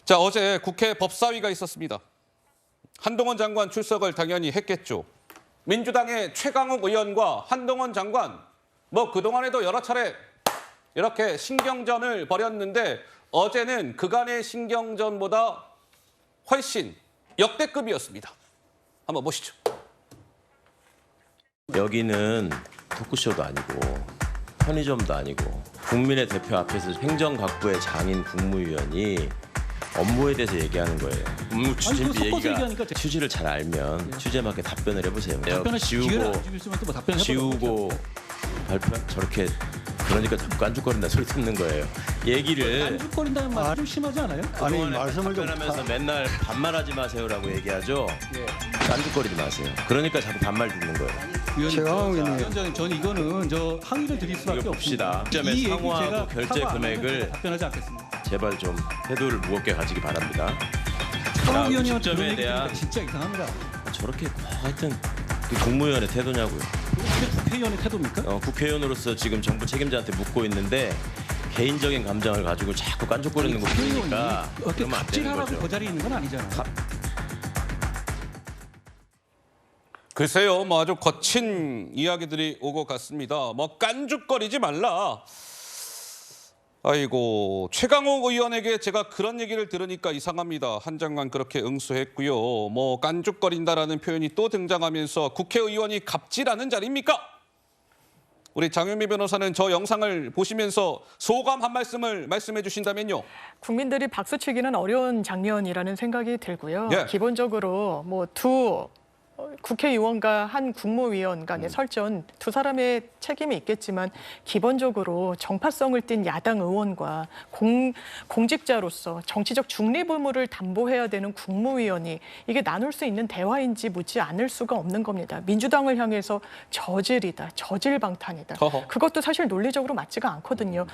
자, 어제 국회 법사위가 있었습니다. 한동훈 장관 출석을 당연히 했겠죠. 민주당의 최강욱 의원과 한동훈 장관, 그동안에도 여러 차례 이렇게 신경전을 벌였는데 어제는 그간의 신경전보다 훨씬 역대급이었습니다. 한번 보시죠. 여기는 토크쇼도 아니고 편의점도 아니고 국민의 대표 앞에서 행정각부의 장인 국무위원이 업무에 대해서 얘기하는 거예요. 업무 추진비 얘기가 취지를 잘 알면 취지에 맞게 답변을 해보세요. 답변을 지우고 발표 저렇게 그러니까 자꾸 깐죽거린다 소리 듣는 거예요. 얘기를 깐죽거린다는 말 좀 심하지 않아요? 아니 말씀을 좀 답변하면서 맨날 반말하지 마세요라고 얘기하죠. 깐죽거리지 마세요. 그러니까 자꾸 반말 듣는 거예요. 최강욱 의원님. 위원장님, 저는 이거는 항의를 드릴 수밖에 이거 봅시다. 없습니다. 시점에 이 얘기 상호하고 제가 결제 사과 안 금액을 하면 답변하지 않겠습니다. 제발 좀 태도를 무겁게 가지기 바랍니다. 최강욱 의원님한테 시점에 그런 얘기 대한 들으니까 진짜 이상합니다. 저렇게 하여튼 그 국무위원의 태도냐고요. 그게 국회의원의 태도입니까? 국회의원으로서 지금 정부 책임자한테 묻고 있는데 개인적인 감정을 가지고 자꾸 깐족거리는 거 보니까 어떻게 그러면 안 되는 갑질하라고 거죠. 그 자리에 있는 건 아니잖아요. 글쎄요, 아주 거친 이야기들이 오고 갔습니다. 깐죽거리지 말라. 아이고, 최강욱 의원에게 제가 그런 얘기를 들으니까 이상합니다. 한 장관 그렇게 응수했고요. 깐죽거린다라는 표현이 또 등장하면서 국회의원이 갑질하는 자리입니까? 우리 장윤미 변호사는 저 영상을 보시면서 소감 한 말씀을 말씀해 주신다면요. 국민들이 박수치기는 어려운 장면이라는 생각이 들고요. 예. 기본적으로 두 국회의원과 한 국무위원 간의 설전 두 사람의 책임이 있겠지만 기본적으로 정파성을 띤 야당 의원과 공직자로서 정치적 중립 의무를 담보해야 되는 국무위원이 이게 나눌 수 있는 대화인지 묻지 않을 수가 없는 겁니다. 민주당을 향해서 저질이다, 저질방탄이다. 그것도 사실 논리적으로 맞지가 않거든요.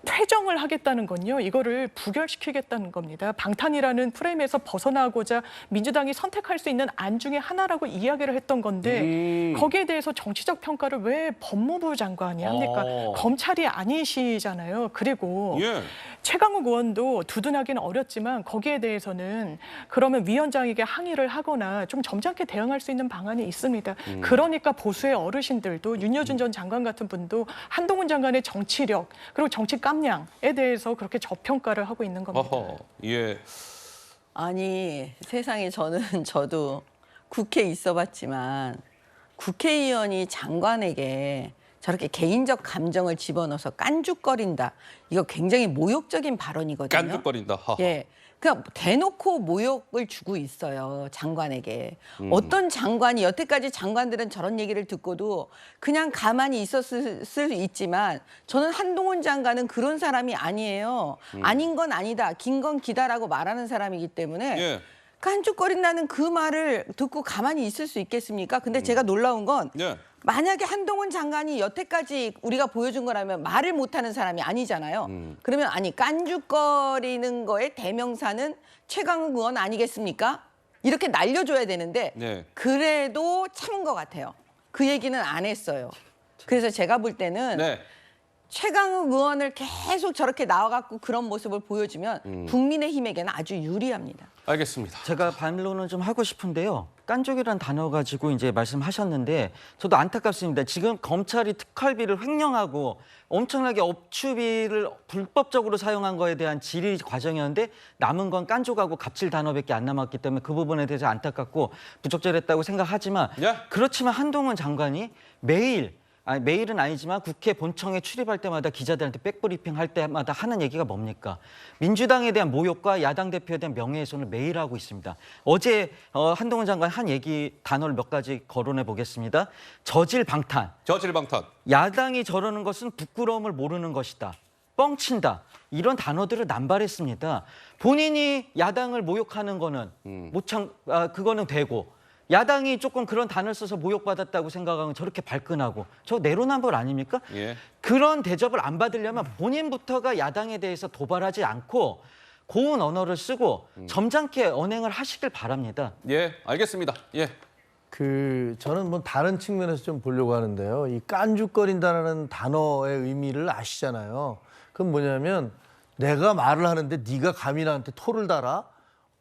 퇴정을 하겠다는 건요, 이거를 부결시키겠다는 겁니다. 방탄이라는 프레임에서 벗어나고자 민주당이 선택할 수 있는 안 중에 하나라고 이야기를 했던 건데 거기에 대해서 정치적 평가를 왜 법무부 장관이 합니까? 검찰이 아니시잖아요. 그리고 최강욱 의원도 두둔하기는 어렵지만 거기에 대해서는 그러면 위원장에게 항의를 하거나 좀 점잖게 대응할 수 있는 방안이 있습니다. 그러니까 보수의 어르신들도 윤여준 전 장관 같은 분도 한동훈 장관의 정치력 그리고 정치 깜냥에 대해서 그렇게 저평가를 하고 있는 겁니다. 아니 세상에 저도 국회에 있어봤지만 국회의원이 장관에게 저렇게 개인적 감정을 집어넣어서 깐죽거린다. 이거 굉장히 모욕적인 발언이거든요. 깐죽거린다. 예, 그냥 대놓고 모욕을 주고 있어요. 장관에게. 어떤 장관이 여태까지 장관들은 저런 얘기를 듣고도 그냥 가만히 있었을 수 있지만 저는 한동훈 장관은 그런 사람이 아니에요. 아닌 건 아니다. 긴 건 기다라고 말하는 사람이기 때문에 깐죽거린다는 그 말을 듣고 가만히 있을 수 있겠습니까? 근데 제가 놀라운 건 만약에 한동훈 장관이 여태까지 우리가 보여준 거라면 말을 못하는 사람이 아니잖아요. 그러면 깐죽거리는 거의 대명사는 최강욱 의원 아니겠습니까? 이렇게 날려줘야 되는데 그래도 참은 것 같아요. 그 얘기는 안 했어요. 그래서 제가 볼 때는 최강욱 의원을 계속 저렇게 나와갖고 그런 모습을 보여주면 국민의힘에게는 아주 유리합니다. 알겠습니다. 제가 반론을 좀 하고 싶은데요. 깐족이라는 단어 가지고 이제 말씀하셨는데 저도 안타깝습니다. 지금 검찰이 특활비를 횡령하고 엄청나게 업추비를 불법적으로 사용한 거에 대한 질의 과정이었는데 남은 건 깐족하고 갑질 단어밖에 안 남았기 때문에 그 부분에 대해서 안타깝고 부적절했다고 생각하지만 그렇지만 한동훈 장관이 매일은 아니지만 국회 본청에 출입할 때마다 기자들한테 백브리핑 할 때마다 하는 얘기가 뭡니까? 민주당에 대한 모욕과 야당 대표에 대한 명예훼손을 매일 하고 있습니다. 어제 한동훈 장관 한 얘기 단어를 몇 가지 거론해 보겠습니다. 저질방탄. 저질방탄. 야당이 저러는 것은 부끄러움을 모르는 것이다. 뻥친다. 이런 단어들을 남발했습니다. 본인이 야당을 모욕하는 거는 그거는 되고 야당이 조금 그런 단어를 써서 모욕받았다고 생각하면 저렇게 발끈하고 저 내로남불 아닙니까? 그런 대접을 안 받으려면 본인부터가 야당에 대해서 도발하지 않고 고운 언어를 쓰고 점잖게 언행을 하시길 바랍니다. 알겠습니다. 저는 다른 측면에서 좀 보려고 하는데요. 이 깐죽거린다는 단어의 의미를 아시잖아요. 그건 뭐냐면 내가 말을 하는데 네가 감히 나한테 토를 달아?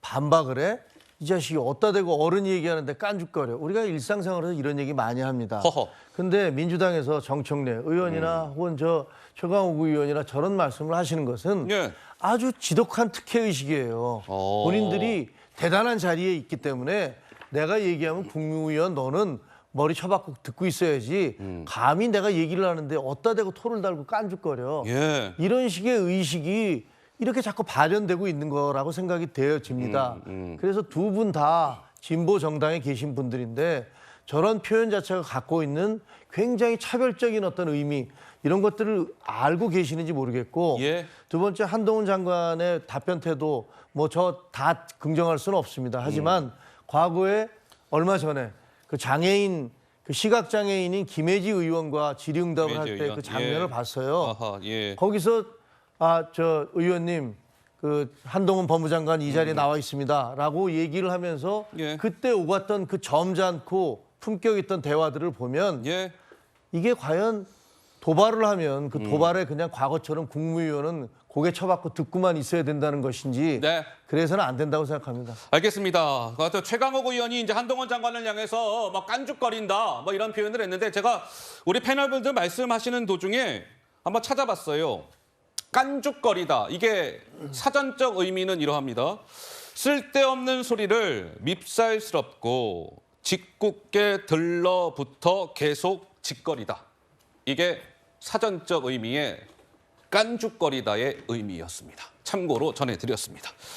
반박을 해? 이 자식이 어디다 대고 어른이 얘기하는데 깐죽거려. 우리가 일상생활에서 이런 얘기 많이 합니다. 허허. 근데 민주당에서 정청래 의원이나 혹은 저 최강욱 의원이나 저런 말씀을 하시는 것은 예. 아주 지독한 특혜의식이에요. 본인들이 대단한 자리에 있기 때문에 내가 얘기하면 국무위원 너는 머리 쳐박고 듣고 있어야지 감히 내가 얘기를 하는데 어디다 대고 토를 달고 깐죽거려. 예. 이런 식의 의식이 이렇게 자꾸 발현되고 있는 거라고 생각이 되어집니다. 그래서 두 분 다 진보 정당에 계신 분들인데 저런 표현 자체가 갖고 있는 굉장히 차별적인 어떤 의미 이런 것들을 알고 계시는지 모르겠고 예. 두 번째 한동훈 장관의 답변 태도 뭐 저 다 긍정할 수는 없습니다. 하지만 과거에 얼마 전에 그 장애인 그 시각 장애인인 김혜지 의원과 질의응답을 할 김혜지 때 의원. 그 장면을 예. 봤어요. 아하, 예. 거기서 저 의원님 그 한동훈 법무장관 이 자리에 나와 있습니다라고 얘기를 하면서 예. 그때 오갔던 그 점잖고 품격 있던 대화들을 보면 예. 이게 과연 도발을 하면 그 도발에 그냥 과거처럼 국무위원은 고개 쳐박고 듣고만 있어야 된다는 것인지 네. 그래서는 안 된다고 생각합니다. 알겠습니다. 그 최강욱 의원이 이제 한동훈 장관을 향해서 막 깐죽거린다 뭐 이런 표현을 했는데 제가 우리 패널분들 말씀하시는 도중에 한번 찾아봤어요. 깐죽거리다. 이게 사전적 의미는 이러합니다. 쓸데없는 소리를 밉살스럽고 짓궂게 들러붙어 계속 짓거리다. 이게 사전적 의미의 깐죽거리다의 의미였습니다. 참고로 전해드렸습니다.